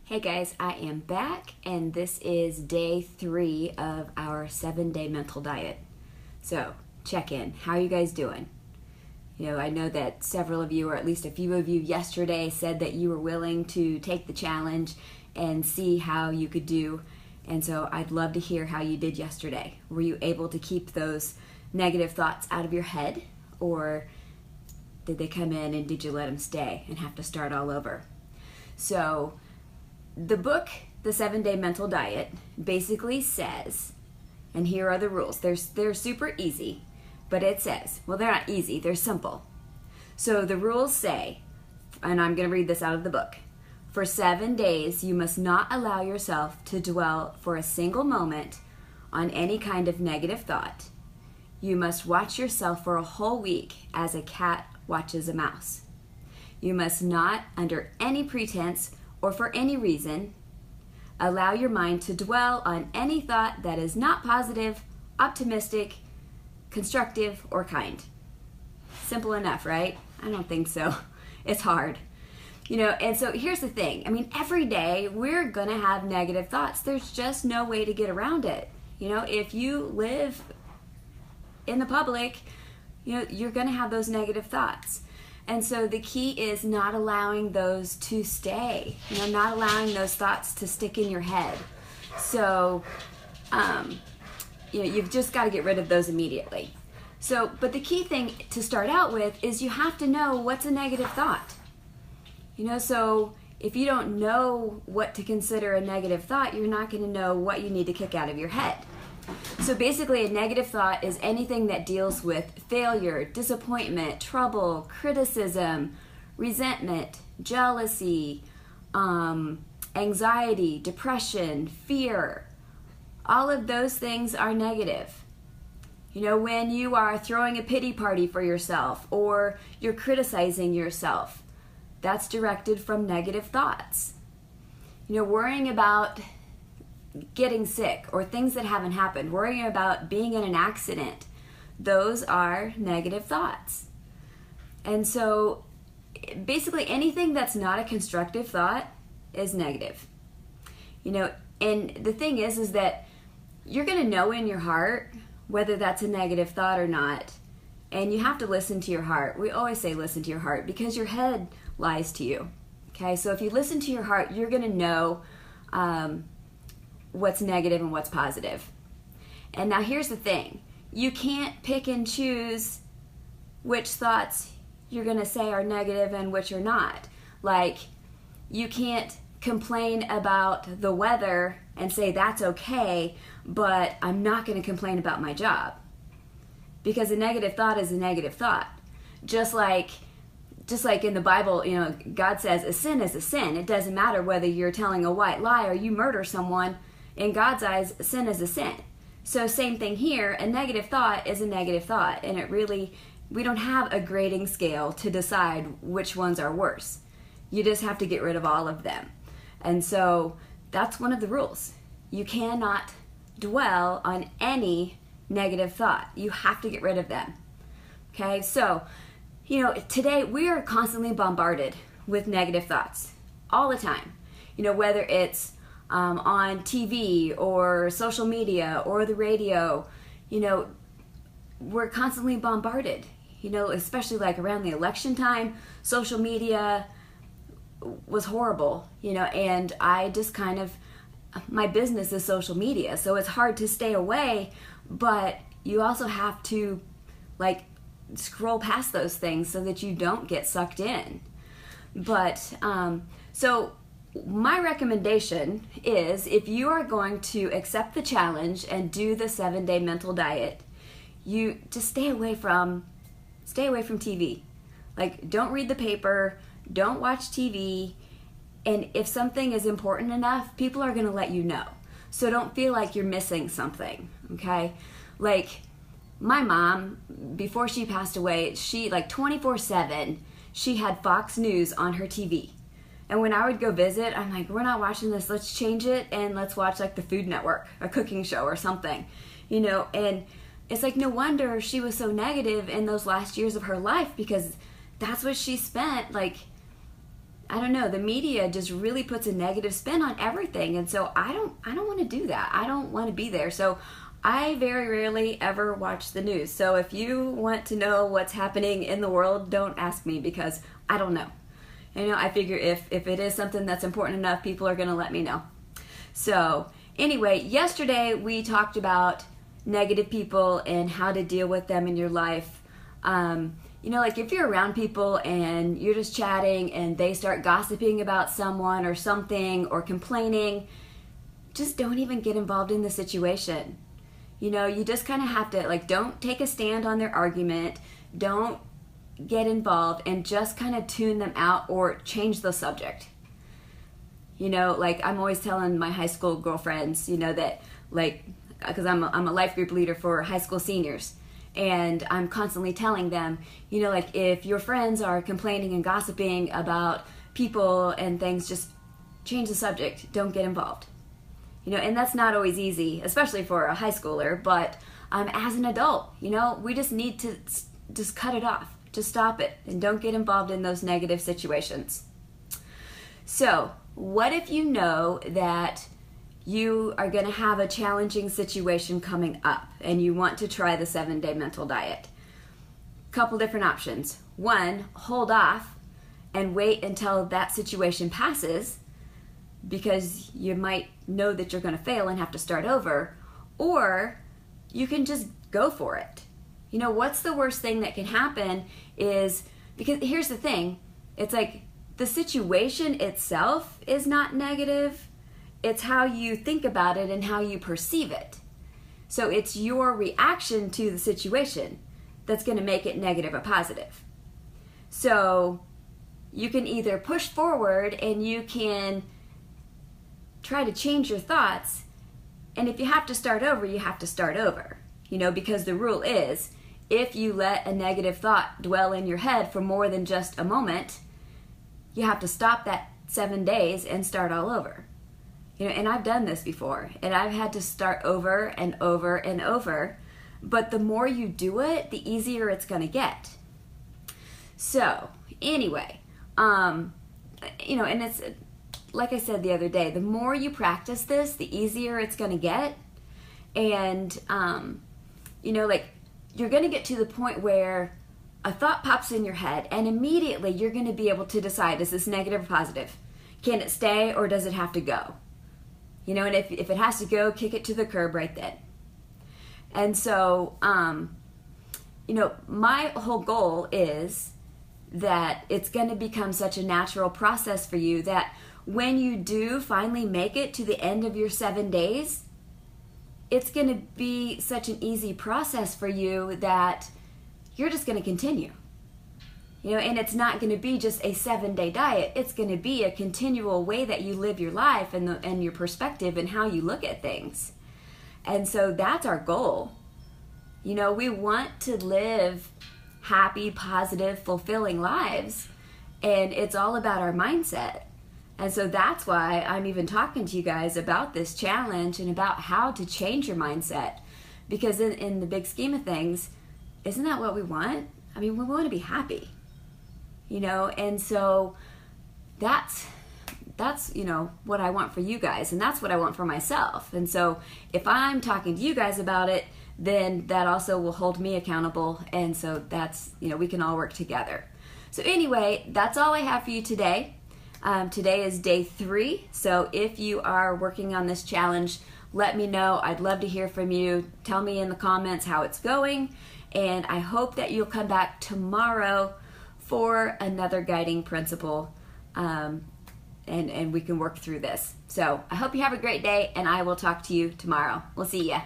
Hey guys, I am back and this is day 3 of our 7-day mental diet. So, check in. How are you guys doing? I know that several of you, or at least a few of you yesterday, said that you were willing to take the challenge and see how you could do. And so I'd love to hear how you did yesterday. Were you able to keep those negative thoughts out of your head, or did they come in and did you let them stay and have to start all over? So, the book, The 7-Day Mental Diet, basically says, and here are the rules. They're super easy, but it says, well, they're not easy, they're simple. So the rules say, and I'm going to read this out of the book, for 7 days you must not allow yourself to dwell for a single moment on any kind of negative thought. You must watch yourself for a whole week as a cat watches a mouse. You must not, under any pretense or for any reason, allow your mind to dwell on any thought that is not positive, optimistic, constructive, or kind. Simple enough, right? I don't think so. It's hard. And so here's the thing. Every day we're going to have negative thoughts. There's just no way to get around it. If you live in the public, you're going to have those negative thoughts. And so the key is not allowing those to stay, not allowing those thoughts to stick in your head. So, you've just got to get rid of those immediately. So, but the key thing to start out with is you have to know what's a negative thought. So if you don't know what to consider a negative thought, you're not going to know what you need to kick out of your head. So basically, a negative thought is anything that deals with failure, disappointment, trouble, criticism, resentment, jealousy, anxiety, depression, fear. All of those things are negative. When you are throwing a pity party for yourself or you're criticizing yourself, that's directed from negative thoughts. Worrying about getting sick or things that haven't happened, worrying about being in an accident, those are negative thoughts. And so basically anything that's not a constructive thought is negative. And the thing is that you're going to know in your heart whether that's a negative thought or not. And you have to listen to your heart. We always say listen to your heart because your head lies to you. Okay, so if you listen to your heart, you're going to know what's negative and what's positive. And now here's the thing. You can't pick and choose which thoughts you're going to say are negative and which are not. Like, you can't complain about the weather and say that's okay, but I'm not going to complain about my job. Because a negative thought is a negative thought. Just like in the Bible, God says a sin is a sin. It doesn't matter whether you're telling a white lie or you murder someone. In God's eyes, sin is a sin. So same thing here, a negative thought is a negative thought. And we don't have a grading scale to decide which ones are worse. You just have to get rid of all of them. And so that's one of the rules. You cannot dwell on any negative thought. You have to get rid of them. Okay, so, today we are constantly bombarded with negative thoughts all the time. Whether it's on TV or social media or the radio, we're constantly bombarded, especially like around the election time. Social media was horrible, and I just my business is social media, so it's hard to stay away, but you also have to scroll past those things so that you don't get sucked in. But so my recommendation is, if you are going to accept the challenge and do the 7-day mental diet, you just stay away from TV. Don't read the paper, don't watch TV, and if something is important enough, people are going to let you know. So don't feel like you're missing something, okay? My mom, before she passed away, she 24/7, she had Fox News on her TV. And when I would go visit, I'm like, we're not watching this, let's change it and let's watch the Food Network, a cooking show or something, and it's no wonder she was so negative in those last years of her life, because that's what she spent I don't know, the media just really puts a negative spin on everything, and so I don't want to do that. I don't want to be there. So I very rarely ever watch the news. So if you want to know what's happening in the world, don't ask me, because I don't know. You know, I figure if it is something that's important enough, people are going to let me know. So anyway, yesterday we talked about negative people and how to deal with them in your life. You know, like if you're around people and you're just chatting and they start gossiping about someone or something or complaining, just don't even get involved in the situation. You know, you just kind of have to, like, don't take a stand on their argument, don't get involved, and just kind of tune them out or change the subject. You know, like I'm always telling my high school girlfriends, you know, that, like, because I'm a life group leader for high school seniors, and I'm constantly telling them, you know, like if your friends are complaining and gossiping about people and things, just change the subject, don't get involved. You know, and that's not always easy, especially for a high schooler, but as an adult, you know, we just need to just cut it off, just stop it, and don't get involved in those negative situations. So, what if you know that you are going to have a challenging situation coming up and you want to try the 7-day mental diet? Couple different options. One, hold off and wait until that situation passes, because you might know that you're going to fail and have to start over, or you can just go for it. You know, what's the worst thing that can happen is, because here's the thing, it's like the situation itself is not negative, it's how you think about it and how you perceive it. So it's your reaction to the situation that's going to make it negative or positive. So you can either push forward and you can try to change your thoughts, and if you have to start over, you have to start over. You know, because the rule is, if you let a negative thought dwell in your head for more than just a moment, you have to stop that 7 days and start all over. You know, and I've done this before, and I've had to start over and over and over, but the more you do it, the easier it's going to get. So anyway, you know, and it's like I said the other day, the more you practice this, the easier it's going to get. And, you know, like you're going to get to the point where a thought pops in your head and immediately you're going to be able to decide, is this negative or positive? Can it stay or does it have to go? You know, and if it has to go, kick it to the curb right then. And so, you know, my whole goal is that it's going to become such a natural process for you that when you do finally make it to the end of your 7 days, it's going to be such an easy process for you that you're just going to continue. You know, and it's not going to be just a 7-day diet. It's going to be a continual way that you live your life and your perspective and how you look at things. And so that's our goal. You know, we want to live happy, positive, fulfilling lives, and it's all about our mindset. And so that's why I'm even talking to you guys about this challenge and about how to change your mindset. Because in the big scheme of things, isn't that what we want? I mean, we want to be happy, you know? And so that's, you know, what I want for you guys, and that's what I want for myself. And so if I'm talking to you guys about it, then that also will hold me accountable. And so that's, you know, we can all work together. So anyway, that's all I have for you today. Today is day 3, so if you are working on this challenge, let me know. I'd love to hear from you. Tell me in the comments how it's going, and I hope that you'll come back tomorrow for another guiding principle, and we can work through this. So I hope you have a great day, and I will talk to you tomorrow. We'll see ya.